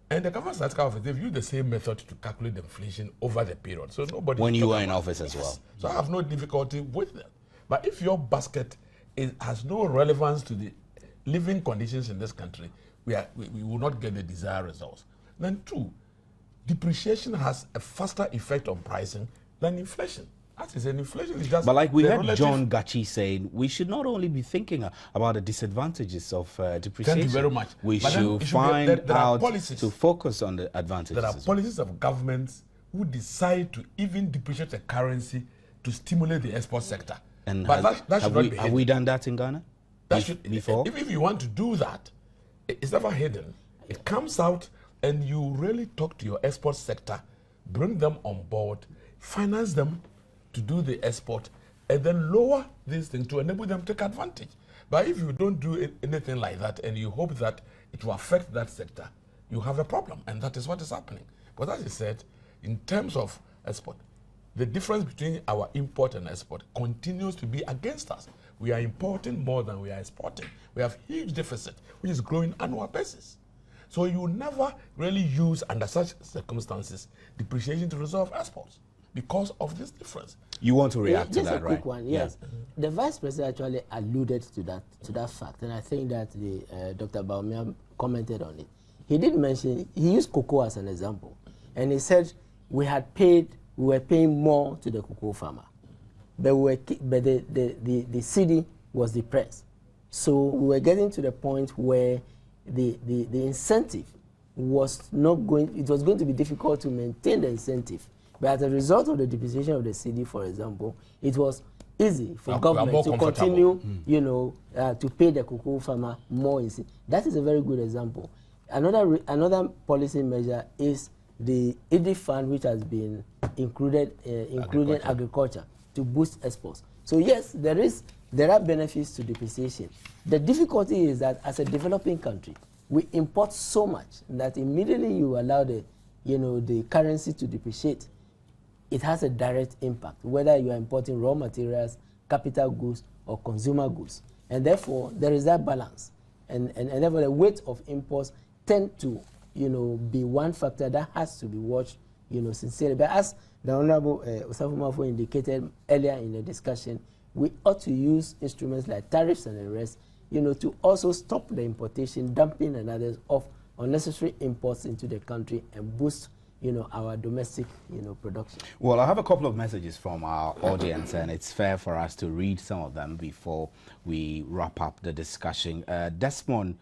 And the government statistical office, they've used the same method to calculate the inflation over the period. So nobody. When you were in office as well. So I have no difficulty with that. But if your basket has no relevance to the living conditions in this country, we will not get the desired results. Then two, depreciation has a faster effect on pricing than inflation. That is, an inflation is just. But like we heard John Gachi saying, we should not only be thinking about the disadvantages of depreciation. Thank you very much. We should find out policies, to focus on the advantages. There are policies of governments who decide to even depreciate a currency to stimulate the export sector. And but that should not be hidden. Have we done that in Ghana? Before? If you want to do that, it's never hidden. It comes out and you really talk to your export sector, bring them on board, finance them to do the export, and then lower these things to enable them to take advantage. But if you don't do anything like that and you hope that it will affect that sector, you have a problem, and that is what is happening. But as I said, in terms of export, the difference between our import and export continues to be against us. We are importing more than we are exporting. We have huge deficit, which is growing annual basis. So you never really use, under such circumstances, depreciation to resolve exports because of this difference. You want to react to that, right? Just a quick one, yes. Yeah. The Vice President actually alluded to that fact, and I think that Dr. Baumia commented on it. He did mention, he used cocoa as an example, and he said we were paying more to the cocoa farmer, but the city was depressed. So we were getting to the point where the incentive was not going, it was going to be difficult to maintain the incentive. But as a result of the depreciation of the cedi, for example, it was easy for government to continue, to pay the cocoa farmer more. That is a very good example. Another policy measure is the ED fund, which has been including agriculture to boost exports. So yes, there are benefits to depreciation. The difficulty is that as a developing country, we import so much that immediately you allow the currency to depreciate, it has a direct impact, whether you are importing raw materials, capital goods, or consumer goods. And therefore, there is that balance. And therefore, the weight of imports tend to, be one factor that has to be watched, sincerely. But as the Honorable Osafo indicated earlier in the discussion, we ought to use instruments like tariffs and the rest, to also stop the importation, dumping and others of unnecessary imports into the country and boost our domestic, production. Well, I have a couple of messages from our audience, and it's fair for us to read some of them before we wrap up the discussion. Desmond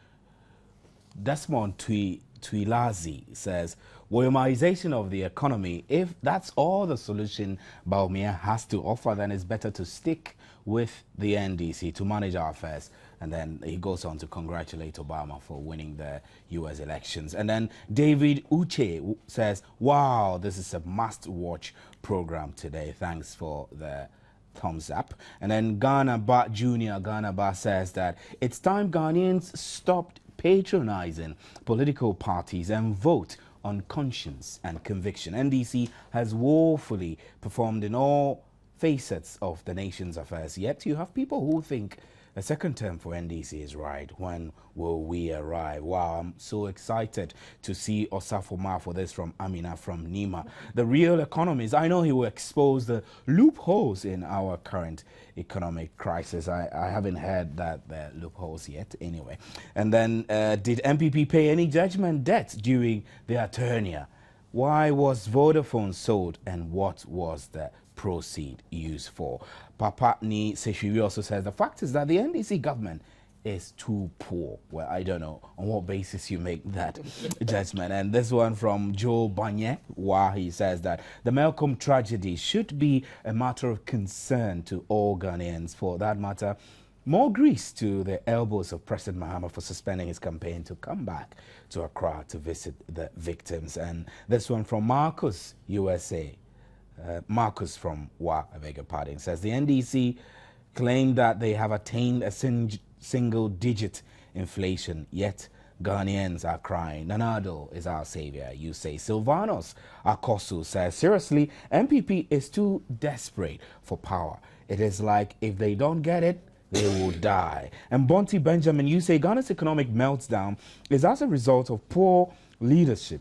Tuilazi says, Williamization of the economy, if that's all the solution Baumia has to offer, then it's better to stick with the NDC to manage our affairs And then he goes on to congratulate Obama for winning the U.S. elections. And then David Uche says, wow, this is a must-watch program today. Thanks for the thumbs up. And then Ghana Ba Jr. Ghana Ba says that it's time Ghanaians stopped patronizing political parties and vote on conscience and conviction. NDC has woefully performed in all facets of the nation's affairs, yet you have people who think a second term for NDC is right. When will we arrive? Wow, I'm so excited to see Osafo Ma for this from Amina from Nima. The real economist, I know he will expose the loopholes in our current economic crisis. I haven't heard that the loopholes yet anyway. And then did MPP pay any judgment debt during their tenure? Why was Vodafone sold and what was the proceed used for? Papa Ni Seshiri also says the fact is that the NDC government is too poor. Well, I don't know on what basis you make that judgment. And this one from Joe Banye, where he says that the Malcolm tragedy should be a matter of concern to all Ghanaians. For that matter, more grease to the elbows of President Mahama for suspending his campaign to come back to Accra to visit the victims. And this one from Marcus, USA. Marcus from WA, I beg your pardon, says the NDC claimed that they have attained a single-digit inflation, yet Ghanaians are crying. Nanado is our savior, you say. Silvanos Akosu says, seriously, MPP is too desperate for power. It is like if they don't get it, they will die. And Bonti Benjamin, you say Ghana's economic meltdown is as a result of poor leadership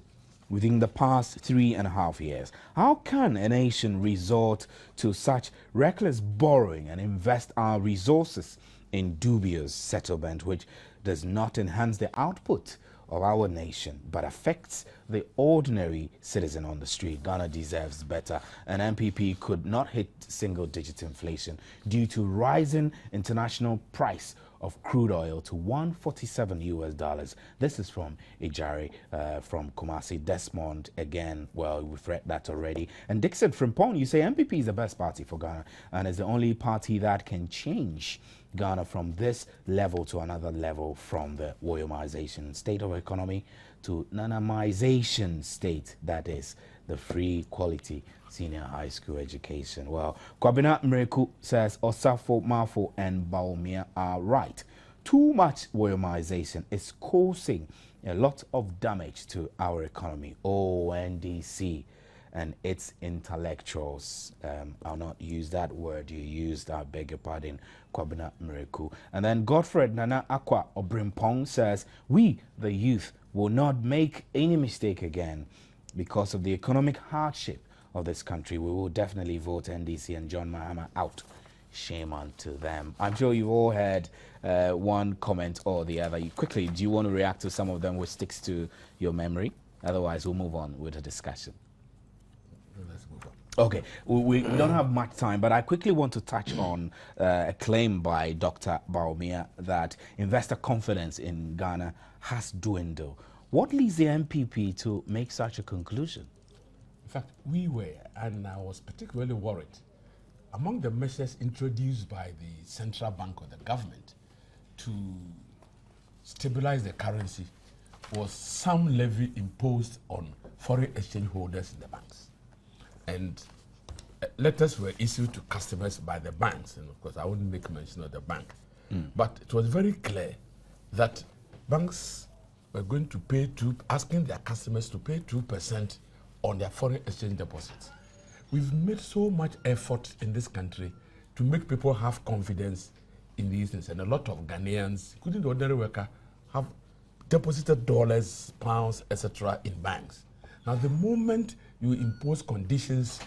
within the past 3.5 years. How can a nation resort to such reckless borrowing and invest our resources in dubious settlement which does not enhance the output of our nation but affects the ordinary citizen on the street? Ghana deserves better. An MPP could not hit single-digit inflation due to rising international price of crude oil to $147. This is from Ijari from Kumasi. Desmond again, well, we've read that already. And Dixon from Pong, you say MPP is the best party for Ghana and is the only party that can change Ghana from this level to another level, from the Woyomization state of economy to Nanamization state, that is the free quality senior high school education. Well, Kwabena Mreku says Osafo, Mafo and Baumia are right. Too much Woyomization is causing a lot of damage to our economy. NDC and its intellectuals. I'll not use that word you used, I beg your pardon, Kwabena Mreku. And then Godfred Nana Aqua Obrimpong says, we, the youth, will not make any mistake again. Because of the economic hardship of this country, we will definitely vote NDC and John Mahama out. Shame unto them. I'm sure you've all heard one comment or the other. Quickly, do you want to react to some of them which sticks to your memory? Otherwise, we'll move on with the discussion. Let's move on. Okay, we don't have much time, but I quickly want to touch on a claim by Dr. Baumia that investor confidence in Ghana has dwindled. What leads the MPP to make such a conclusion? In fact, we were, and I was particularly worried, among the measures introduced by the central bank or the government to stabilize the currency was some levy imposed on foreign exchange holders in the banks. And letters were issued to customers by the banks, and of course I wouldn't make mention of the bank. But it was very clear that banks were going to pay asking their customers to pay 2% on their foreign exchange deposits. We've made so much effort in this country to make people have confidence in these things, and a lot of Ghanaians, including the ordinary worker, have deposited dollars, pounds, etc. in banks. Now, the moment you impose conditions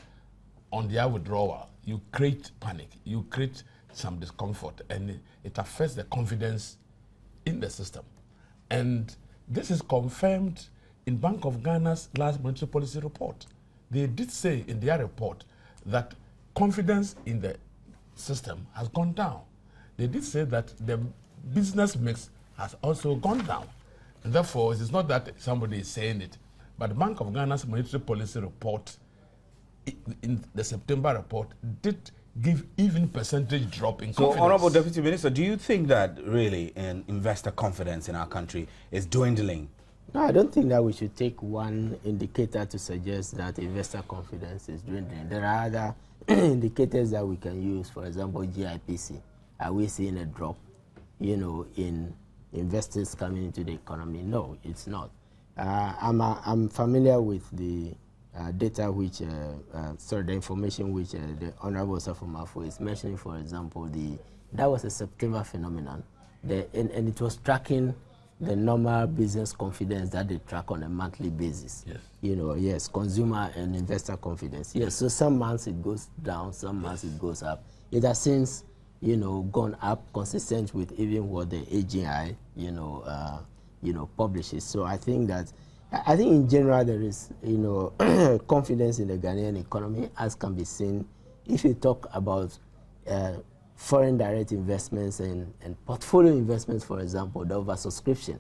on their withdrawal, you create panic, you create some discomfort, and it affects the confidence in the system. And this is confirmed in Bank of Ghana's last monetary policy report. They did say in their report that confidence in the system has gone down. They did say that the business mix has also gone down. And therefore, it is not that somebody is saying it, but the Bank of Ghana's monetary policy report, in the September report, did give even percentage drop in So, confidence. Honorable Deputy Minister, do you think that really investor confidence in our country is dwindling? No, I don't think that we should take one indicator to suggest that investor confidence is dwindling. There are other indicators that we can use. For example, GIPC. Are we seeing a drop, in investors coming into the economy? No, it's not. I'm familiar with the data which, the information which the Honorable Safumafo is mentioning. For example, that was a September phenomenon, and it was tracking the normal business confidence that they track on a monthly basis. Yes. Yes, consumer and investor confidence. Yes, so some months it goes down, some months it goes up. It has since, gone up, consistent with even what the AGI, publishes. So I think in general there is, confidence in the Ghanaian economy, as can be seen if you talk about foreign direct investments and portfolio investments. For example, the oversubscription,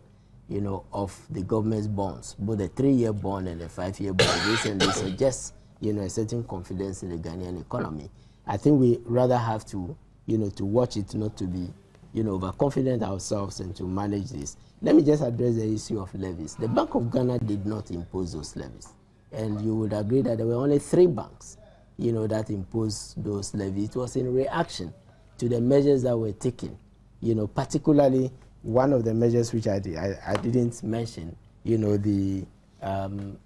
of the government's bonds, both the 3-year bond and the 5-year bond, recently suggests, a certain confidence in the Ghanaian economy. I think we rather have to, to watch it, not to be, overconfident ourselves and to manage this. Let me just address the issue of levies. The Bank of Ghana did not impose those levies. And you would agree that there were only 3 banks, that imposed those levies. It was in reaction to the measures that were taken, particularly one of the measures which I didn't mention, the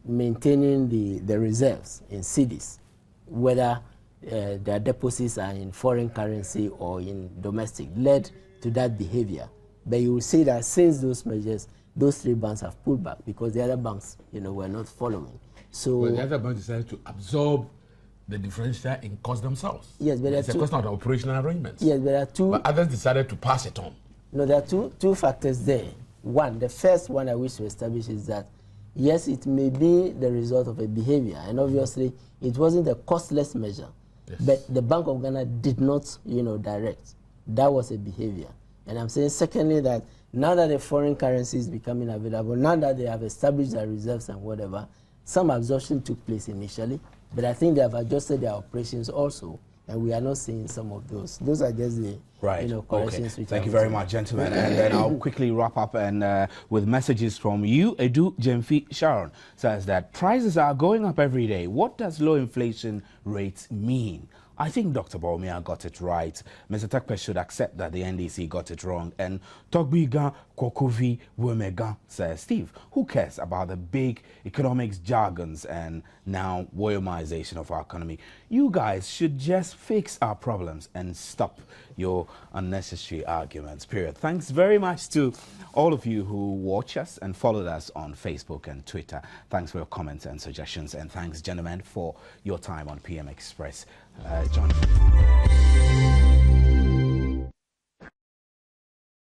maintaining the reserves in cedis, whether their deposits are in foreign currency or in domestic, led to that behavior. But you will see that since those measures, those 3 banks have pulled back because the other banks, were not following. So well, the other banks decided to absorb the differential in cost themselves. Yes, but it's a question of the operational arrangements. Yes, but there are 2. But others decided to pass it on. No, there are two factors there. One, the first one I wish to establish is that, yes, it may be the result of a behavior, and obviously it wasn't a costless measure. Yes. But the Bank of Ghana did not, direct. That was a behavior. And I'm saying, secondly, that now that the foreign currency is becoming available, now that they have established their reserves and whatever, some absorption took place initially, but I think they have adjusted their operations also, and we are not seeing some of those. Those are just the corrections. Okay. Thank you very much, gentlemen. And then I'll quickly wrap up and with messages from you. Edu Jemfi Sharon says that prices are going up every day. What does low inflation rates mean? I think Dr. Bawumia got it right. Mr. Takpe should accept that the NDC got it wrong. And Togbiga Kokovi Womega says, Steve, who cares about the big economics jargons and now Woyomization of our economy? You guys should just fix our problems and stop your unnecessary arguments, period. Thanks very much to all of you who watch us and followed us on Facebook and Twitter. Thanks for your comments and suggestions. And thanks, gentlemen, for your time on PM Express. Jonathan.